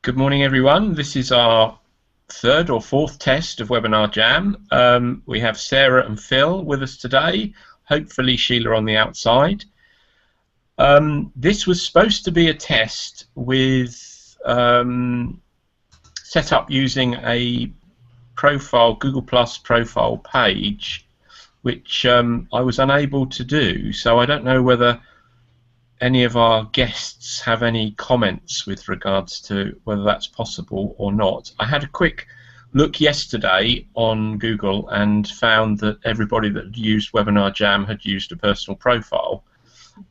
Good morning, everyone. This is our third or fourth test of Webinar Jam. We have Sarah and Phil with us today, hopefully Sheila on the outside. This was supposed to be a test with set up using a profile, Google Plus profile page, which I was unable to do, so I don't know whether any of our guests have any comments with regards to whether that's possible or not. I had a quick look yesterday on Google and found that everybody that had used Webinar Jam had used a personal profile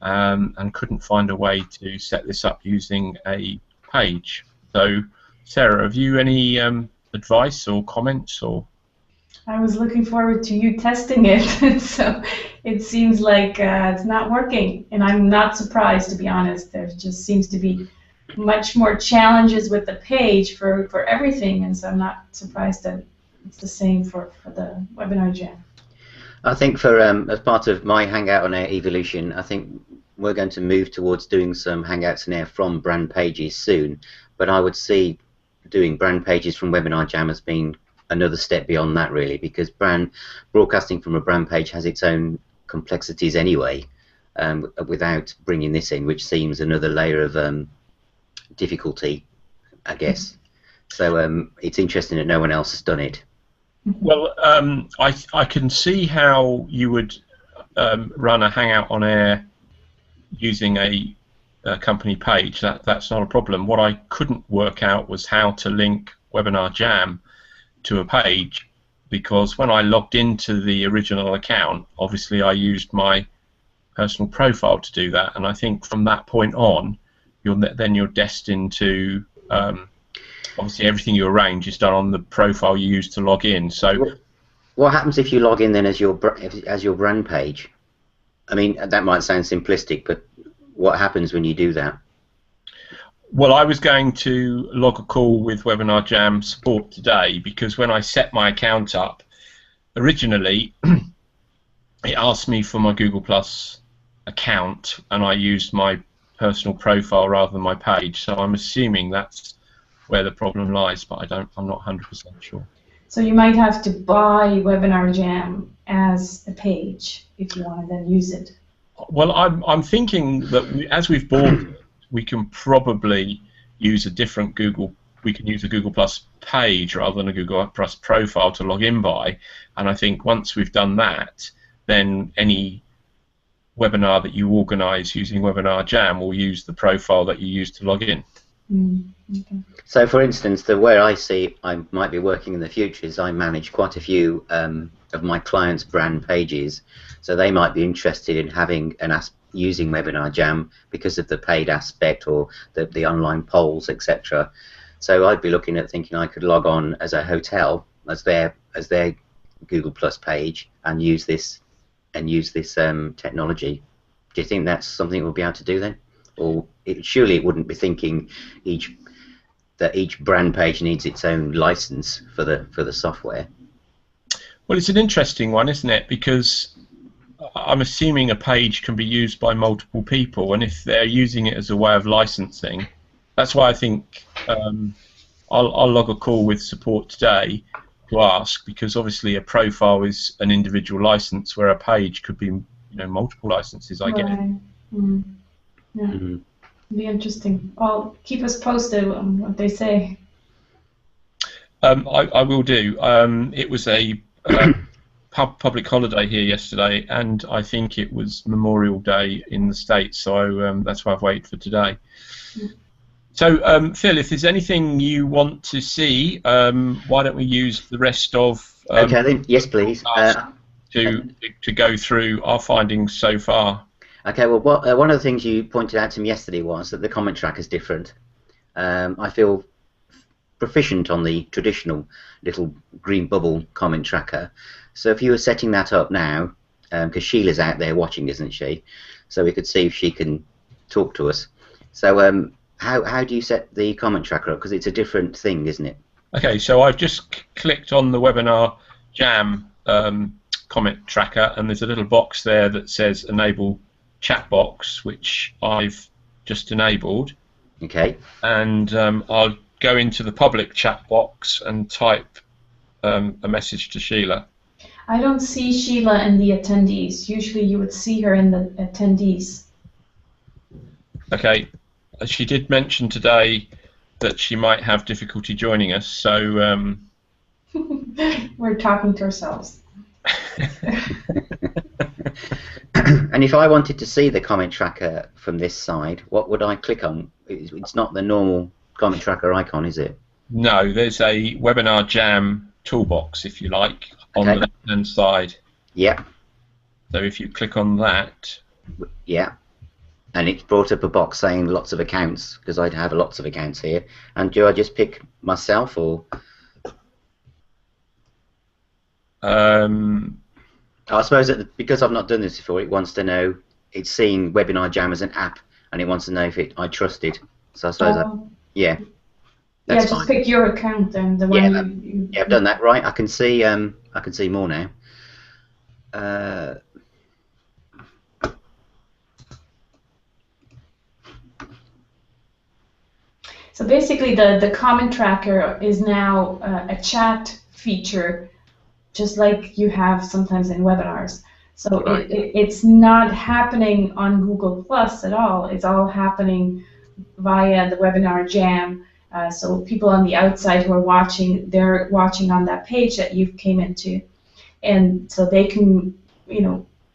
and couldn't find a way to set this up using a page. So, Sarah, have you any advice or comments? Or I was looking forward to you testing it, so it seems like it's not working, and I'm not surprised, to be honest. There just seems to be much more challenges with the page for everything, and so I'm not surprised that it's the same for the Webinar Jam. I think for as part of my Hangout on Air evolution, I think we're going to move towards doing some Hangouts on Air from brand pages soon, but I would see doing brand pages from Webinar Jam as being another step beyond that, really, because broadcasting from a brand page has its own complexities anyway, without bringing this in, which seems another layer of difficulty, I guess. So it's interesting that no one else has done it. well, I can see how you would run a Hangout on Air using a company page. That's not a problem. What I couldn't work out was how to link Webinar Jam to a page, because when I logged into the original account, obviously I used my personal profile to do that, and I think from that point on you're destined to obviously everything you arrange is done on the profile you use to log in. So what happens if you log in then as your brand page? I mean, that might sound simplistic, but what happens when you do that? Well, I was going to log a call with Webinar Jam support today, because when I set my account up, originally it asked me for my Google Plus account, and I used my personal profile rather than my page. So I'm assuming that's where the problem lies, but I'm not 100% sure. So you might have to buy Webinar Jam as a page if you want to then use it. Well, I'm thinking that as we've bought it, we can probably use a different we can use a Google Plus page rather than a Google Plus profile to log in by, and I think once we've done that, then any webinar that you organise using Webinar Jam will use the profile that you use to log in. Okay. So, for instance, where I see I might be working in the future is I manage quite a few of my clients' brand pages, so they might be interested in having using Webinar Jam because of the paid aspect or the online polls, etc. So I'd be looking at thinking I could log on as a hotel as their Google Plus page and use this technology. Do you think that's something we'll be able to do then? Or surely it wouldn't be thinking that each brand page needs its own license for the software. Well, it's an interesting one, isn't it? Because I'm assuming a page can be used by multiple people, and if they're using it as a way of licensing, that's why I think I'll log a call with support today to ask, because obviously a profile is an individual license, where a page could be multiple licenses. I get it. Yeah. It'll be interesting. Well, keep us posted on what they say. I will do. It was a public holiday here yesterday, and I think it was Memorial Day in the States, so that's why I've waited for today. So, Phil, if there's anything you want to see, why don't we use the rest of okay, then. Yes, please. To go through our findings so far. Okay, well, one of the things you pointed out to me yesterday was that the comment tracker is different. I feel proficient on the traditional little green bubble comment tracker. So if you were setting that up now, because Sheila's out there watching, isn't she? So we could see if she can talk to us. So how do you set the comment tracker up? Because it's a different thing, isn't it? Okay, so I've just clicked on the Webinar Jam comment tracker, and there's a little box there that says Enable Chat Box, which I've just enabled. Okay. And I'll go into the public chat box and type a message to Sheila. I don't see Sheila in the attendees. Usually you would see her in the attendees. Okay. She did mention today that she might have difficulty joining us, so... We're talking to ourselves. And if I wanted to see the comment tracker from this side, what would I click on? It's not the normal comment tracker icon, is it? No, there's a Webinar Jam toolbox, if you like, on the left-hand side. Yeah. So if you click on that... Yeah. And it's brought up a box saying lots of accounts, because I'd have lots of accounts here. And do I just pick myself, or...? I suppose that because I've not done this before, it wants to know, it's seeing Webinar Jam as an app, and it wants to know if I trust it. So I suppose yeah. That's just fine. pick your account then, the one you... Yeah, I've done that right. I can see more now. So basically the comment tracker is now a chat feature, just like you have sometimes in webinars. So Right. it's not happening on Google Plus at all. It's all happening via the Webinar Jam. So people on the outside who are watching, they're watching on that page that you came into. And so they can,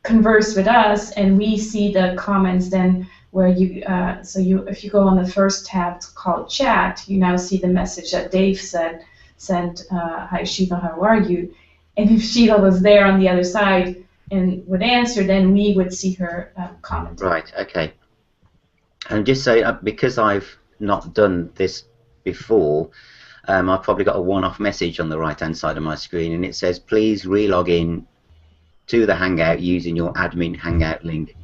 converse with us, and we see the comments then where you, if you go on the first tab called Chat, you now see the message that Dave sent, hi Sheila, how are you? And if Sheila was there on the other side and would answer, then we would see her comment. Right, okay. And just say, because I've not done this before, I've probably got a one-off message on the right-hand side of my screen, and it says, please re-log in to the Hangout using your admin Hangout link.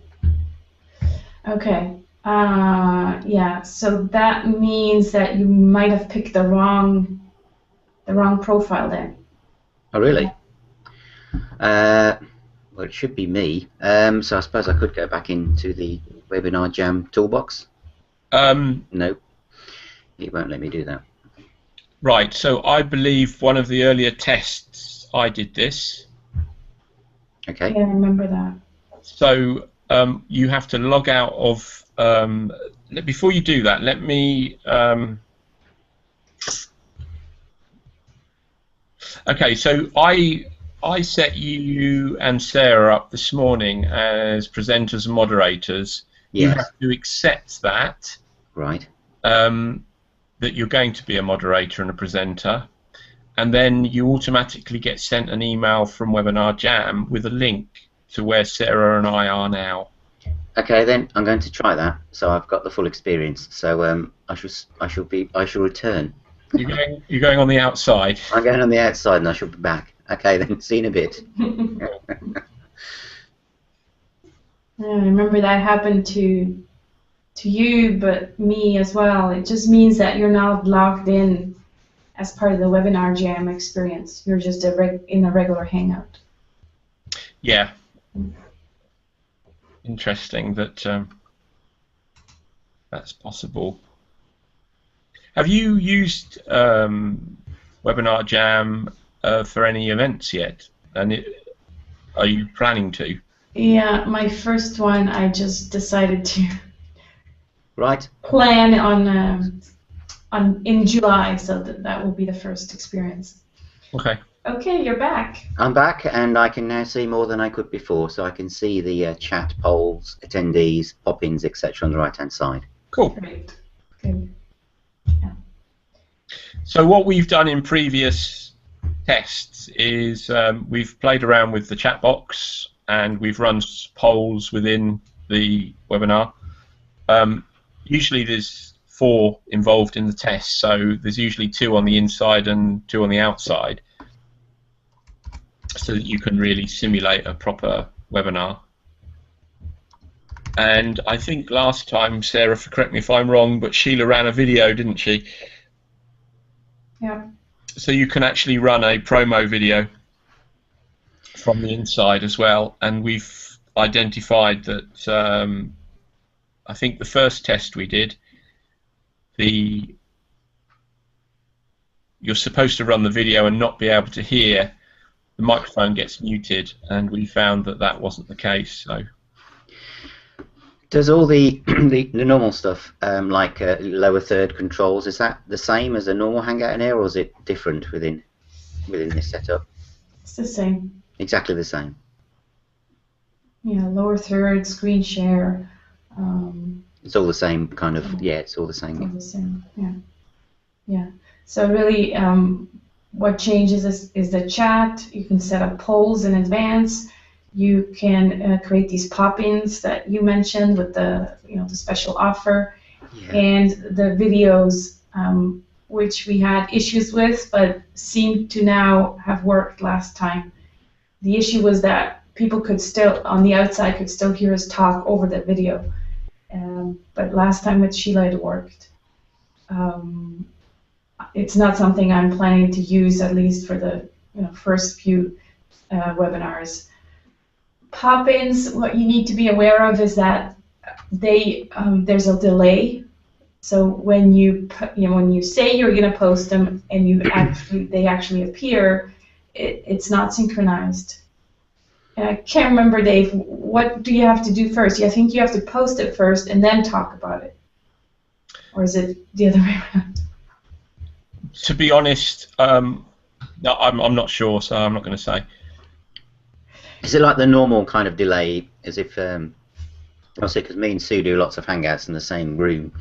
Okay. Yeah. So that means that you might have picked the wrong profile then. Oh, really? Well, it should be me. So I suppose I could go back into the Webinar Jam toolbox. No, it won't let me do that. Right. So I believe one of the earlier tests I did this. Okay. Yeah, I remember that. So you have to log out of. Before you do that, let me. Okay, so I set you and Sarah up this morning as presenters and moderators. Yes. You have to accept that. Right. That you're going to be a moderator and a presenter, and then you automatically get sent an email from Webinar Jam with a link to where Sarah and I are now. Okay, then I'm going to try that. So I've got the full experience. So I shall return. You're going on the outside. I'm going on the outside, and I shall be back. Okay, then. See you in a bit. Yeah, I remember that happened to you, but me as well. It just means that you're not logged in as part of the Webinar Jam experience. You're just in a regular Hangout. Yeah. Interesting that that's possible. Have you used Webinar Jam for any events yet? And are you planning to? Yeah, my first one, I just decided to Right. plan in July, so that will be the first experience. Okay. Okay, you're back. I'm back, and I can now see more than I could before. So I can see the chat, polls, attendees, pop-ins, etc. on the right-hand side. Cool. Great. Good. Yeah. So what we've done in previous tests is we've played around with the chat box and we've run polls within the webinar. Usually there's 4 involved in the test, so there's usually 2 on the inside and 2 on the outside, so that you can really simulate a proper webinar. And I think last time, Sarah, correct me if I'm wrong, but Sheila ran a video, didn't she? Yeah. So you can actually run a promo video from the inside as well, and we've identified that I think the first test we did, the you're supposed to run the video and not be able to hear, the microphone gets muted, and we found that that wasn't the case. So. Does all the normal stuff, like lower third controls, is that the same as a normal Hangout in Air, or is it different within this setup? It's the same. Exactly the same. Yeah, lower third, screen share. It's all the same kind of. Yeah, it's all the same. All the same. Yeah. Yeah. So really, what changes is the chat. You can set up polls in advance. You can create these pop-ins that you mentioned with the the special offer, and the videos, which we had issues with, but seem to now have worked last time. The issue was that people could still, on the outside, could still hear us talk over the video, but last time with Sheila it worked. It's not something I'm planning to use, at least for the first few webinars. Pop-ins, what you need to be aware of is that there's a delay. So when you say you're going to post them and they actually appear, it's not synchronized. And I can't remember, Dave, what do you have to do first? I think you have to post it first and then talk about it, or is it the other way around? To be honest, no, I'm not sure, so I'm not going to say. Is it like the normal kind of delay, as if, obviously, because me and Sue do lots of Hangouts in the same room,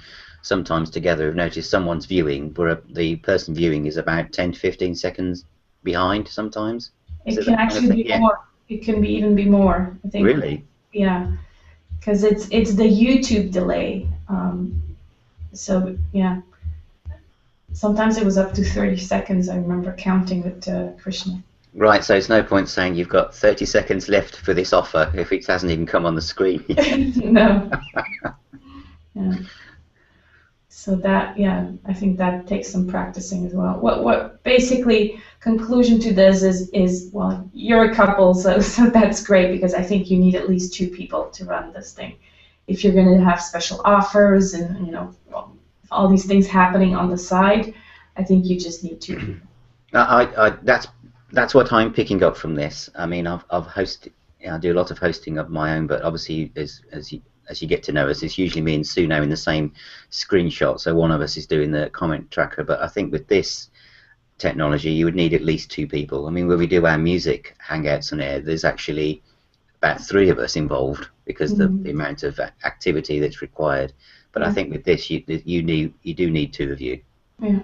sometimes together. I've noticed someone's viewing, where the person viewing is about 10 to 15 seconds behind sometimes. It can actually be more. It can even be more, I think. Really? Yeah, because it's the YouTube delay. So, yeah. Sometimes it was up to 30 seconds, I remember counting with Krishna. Right, so it's no point saying you've got 30 seconds left for this offer if it hasn't even come on the screen. No. Yeah. So that, I think that takes some practicing as well. What basically conclusion to this is well, you're a couple, so that's great, because I think you need at least 2 people to run this thing. If you're going to have special offers and all these things happening on the side, I think you just need 2 people. That's what I'm picking up from this. I mean, I've hosted. I do a lot of hosting of my own, but obviously, as you get to know us, it's usually me and Sue now in the same screenshot. So one of us is doing the comment tracker. But I think with this technology, you would need at least 2 people. I mean, when we do our music Hangouts on Air, there's actually about 3 of us involved because of the amount of activity that's required. But I think with this, you do need 2 of you. Yeah.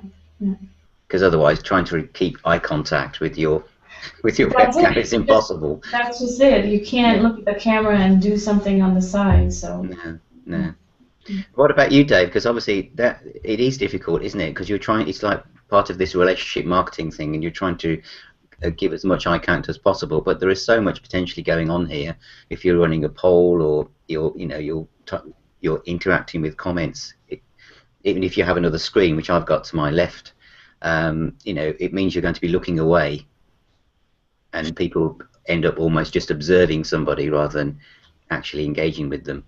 Because otherwise, trying to keep eye contact with your webcam is impossible. That's just it. You can't look at the camera and do something on the side. So. No. What about you, Dave? Because obviously it is difficult, isn't it? Because you're trying. It's like part of this relationship marketing thing, and you're trying to give as much eye count as possible. But there is so much potentially going on here. If you're running a poll or you're interacting with comments, even if you have another screen, which I've got to my left. It means you're going to be looking away, and people end up almost just observing somebody rather than actually engaging with them.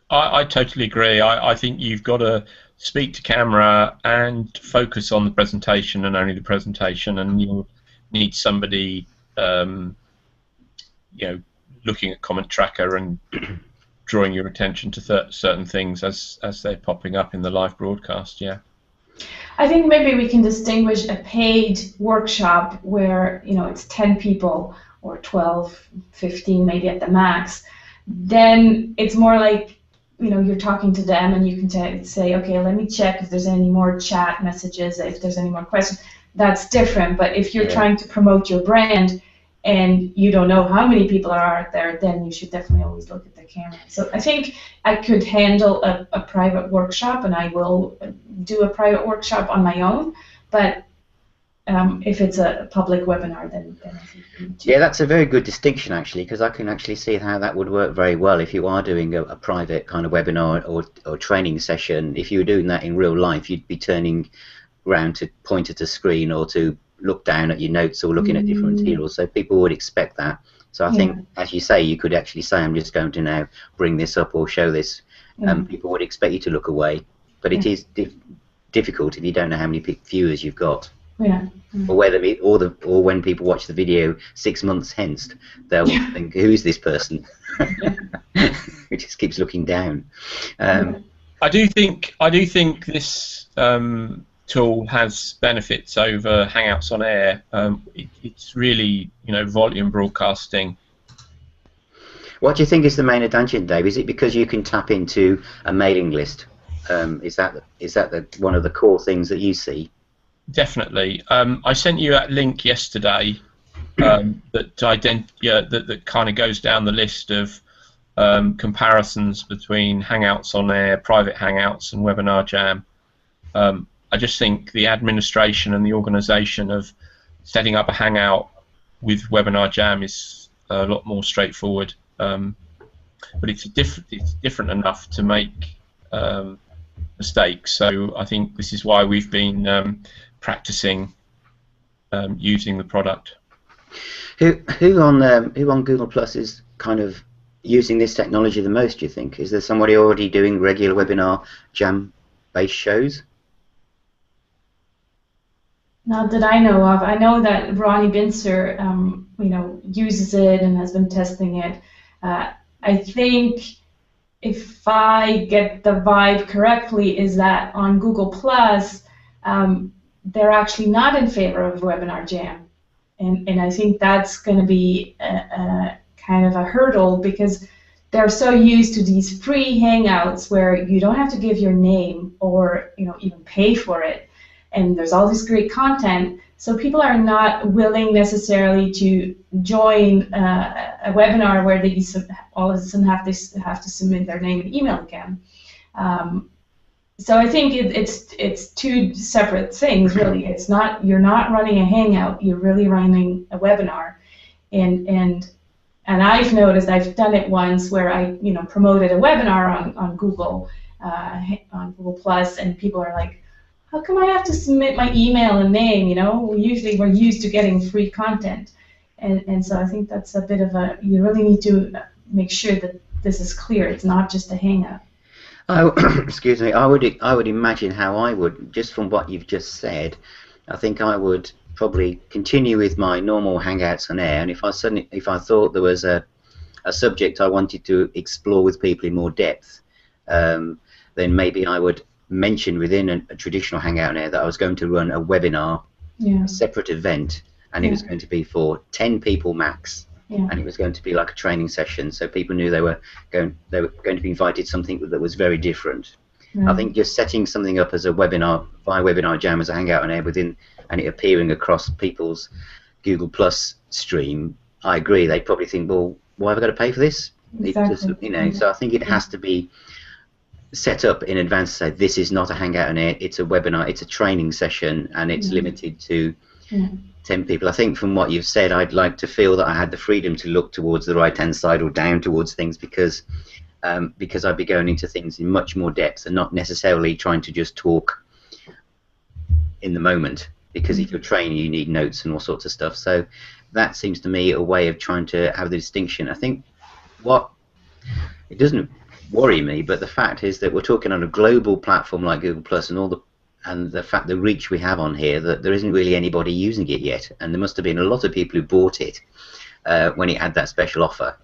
I totally agree. I think you've got to speak to camera and focus on the presentation and only the presentation, and you'll need somebody, looking at comment tracker and drawing your attention to certain things as they're popping up in the live broadcast. Yeah. I think maybe we can distinguish a paid workshop where it's 10 people or 12, 15 maybe at the max. Then it's more like you're talking to them and you can say, okay, let me check if there's any more chat messages, if there's any more questions. That's different. But if you're trying to promote your brand and you don't know how many people are out there, then you should definitely always look at the camera. So I think I could handle a private workshop, and I will do a private workshop on my own. But if it's a public webinar, then I think yeah, that's a very good distinction actually, because I can actually see how that would work very well if you are doing a private kind of webinar or training session. If you were doing that in real life, you'd be turning around to point at a screen or to look down at your notes or looking at different materials, so people would expect that. So I think, as you say, you could actually say, I'm just going to now bring this up or show this. People would expect you to look away, but it is difficult if you don't know how many viewers you've got. Yeah. Or whether or when people watch the video 6 months hence, they'll think, "Who is this person?" Who just keeps looking down. I do think this tool has benefits over Hangouts on Air. It's really, volume broadcasting. What do you think is the main advantage, Dave? Is it because you can tap into a mailing list? Is that one of the core things that you see? Definitely. I sent you that link yesterday that kind of goes down the list of comparisons between Hangouts on Air, private Hangouts, and Webinar Jam. I just think the administration and the organisation of setting up a Hangout with Webinar Jam is a lot more straightforward. But it's different enough to make mistakes. So I think this is why we've been practicing using the product. Who on Google Plus is kind of using this technology the most, do you think? Is there somebody already doing regular Webinar Jam-based shows? Not that I know of. I know that Ronnie Binzer, uses it and has been testing it. I think, if I get the vibe correctly, is that on Google Plus, they're actually not in favor of Webinar Jam, and I think that's going to be a kind of a hurdle, because they're so used to these free Hangouts where you don't have to give your name or even pay for it, and there's all this great content. So people are not willing necessarily to join a webinar where they all of a sudden have to submit their name and email again. So I think it's two separate things, really. It's not, you're not running a Hangout, you're really running a webinar, and I've noticed, I've done it once where I promoted a webinar on Google Plus, and people are like, how come I have to submit my email and name? Usually we're used to getting free content, and so I think that's a bit of a, you really need to make sure that this is clear. It's not just a Hangout. Oh, excuse me. I would imagine how I would, just from what you've just said. I think I would probably continue with my normal Hangouts on Air, and if I thought there was a subject I wanted to explore with people in more depth, then maybe I would mention within a traditional Hangout on Air that I was going to run a webinar, a separate event, and it was going to be for 10 people max. Yeah. And it was going to be like a training session, so people knew they were going to be invited to something that was very different. Right. I think just setting something up as a webinar via Webinar Jam as a Hangout on Air and it appearing across people's Google Plus stream, I agree. They probably think, well, why have I got to pay for this? Exactly. So I think it has to be set up in advance to say this is not a Hangout on Air, it's a webinar, it's a training session, and it's limited to 10 people. I think from what you've said, I'd like to feel that I had the freedom to look towards the right-hand side or down towards things, because I'd be going into things in much more depth and not necessarily trying to just talk in the moment, because if you're training you need notes and all sorts of stuff. So that seems to me a way of trying to have the distinction. I think it doesn't worry me, but the fact is that we're talking on a global platform like Google Plus, and the fact, the reach we have on here, that there isn't really anybody using it yet, and there must have been a lot of people who bought it when it had that special offer.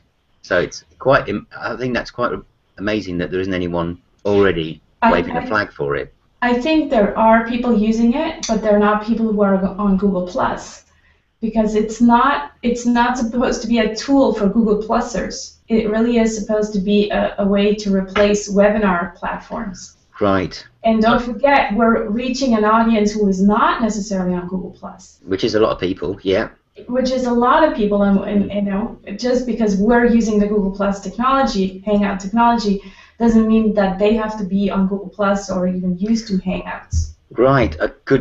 So it's I think that's quite amazing that there isn't anyone already waving a flag for it. I think there are people using it, but they're not people who are on Google Plus, because it's not supposed to be a tool for Google Plusers. It really is supposed to be a way to replace webinar platforms. Right. And don't forget, we're reaching an audience who is not necessarily on Google Plus. Which is a lot of people, yeah. Which is a lot of people, and just because we're using the Google Plus technology, Hangout technology, doesn't mean that they have to be on Google Plus or even used to Hangouts. Right.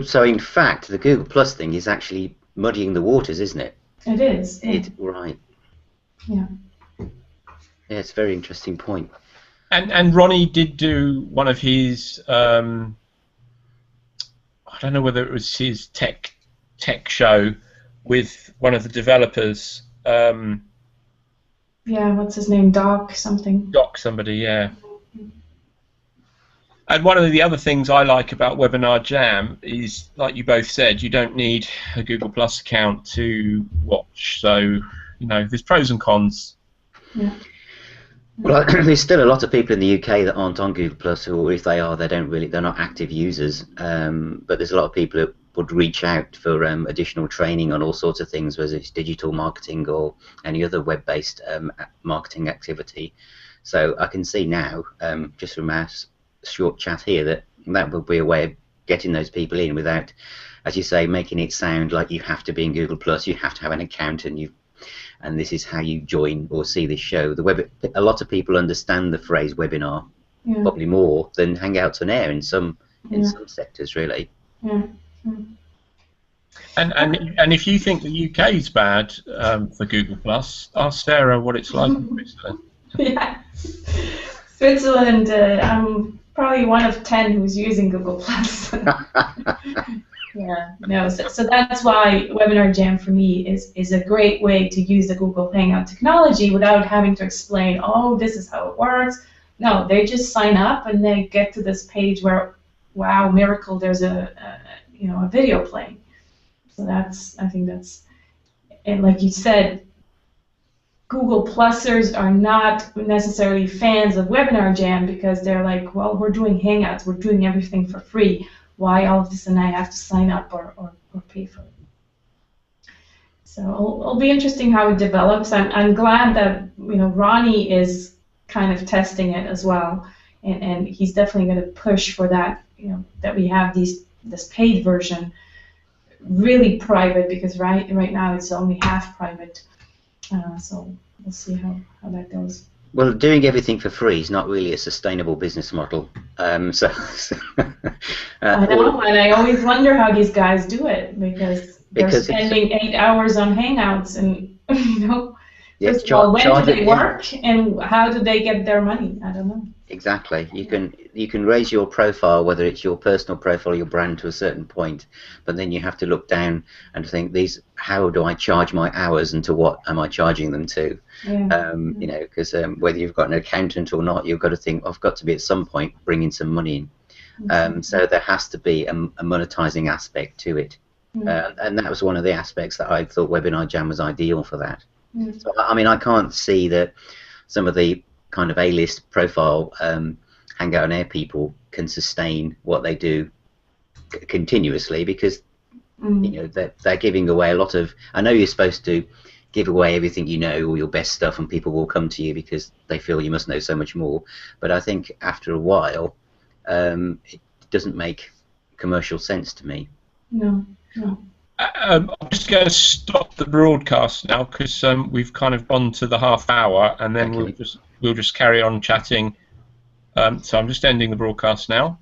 So in fact, the Google Plus thing is actually muddying the waters, isn't it? It is. Yeah. Right. Yeah. Yeah, it's a very interesting point. And Ronnie did do one of his, I don't know whether it was his tech show with one of the developers. Yeah, what's his name? Doc something. Doc somebody, yeah. And one of the other things I like about Webinar Jam is, like you both said, you don't need a Google Plus account to watch. So, you know, there's pros and cons. Yeah. Well, there's still a lot of people in the UK that aren't on Google Plus, or if they are, they're not active users. But there's a lot of people that would reach out for additional training on all sorts of things, whether it's digital marketing or any other web-based marketing activity. So I can see now, just from our short chat here, that would be a way of getting those people in without, as you say, making it sound like you have to be in Google Plus, you have to have an account, and this is how you join or see this show. A lot of people understand the phrase webinar, probably more than Hangouts on Air in some sectors, really. Yeah. And if you think the UK is bad for Google Plus, ask Sarah what it's like in Switzerland. Yeah, Switzerland. I'm probably one of 10 who's using Google Plus. Yeah, no. So that's why Webinar Jam for me is a great way to use the Google Hangout technology without having to explain, oh, this is how it works. No, they just sign up and they get to this page where, wow, miracle, there's a video playing. So I think that's, and like you said, Google Plusers are not necessarily fans of Webinar Jam because they're like, well, we're doing Hangouts, we're doing everything for free. Why all of this and I have to sign up or pay for it? So it'll be interesting how it develops. I'm glad that Ronnie is kind of testing it as well, and he's definitely going to push for that. That we have this paid version, really private, because right now it's only half private. So we'll see how that goes. Well, doing everything for free is not really a sustainable business model. I know, and I always wonder how these guys do it, because they're spending 8 hours on Hangouts, and first of all, when do they work, and how do they get their money? I don't know. Exactly. You can raise your profile, whether it's your personal profile or your brand, to a certain point, but then you have to look down and think, how do I charge my hours, and to what am I charging them to? Yeah. Because whether you've got an accountant or not, you've got to think, I've got to be at some point bringing some money in. So there has to be a monetizing aspect to it. And that was one of the aspects that I thought Webinar Jam was ideal for that. So, I mean, I can't see that some of the kind of A-list profile Hangout on Air people can sustain what they do continuously, because they're giving away a lot of. I know you're supposed to give away everything you know, all your best stuff, and people will come to you because they feel you must know so much more. But I think after a while, it doesn't make commercial sense to me. No. I'm just going to stop the broadcast now, because we've kind of gone to the half hour, and then we'll just carry on chatting. So I'm just ending the broadcast now.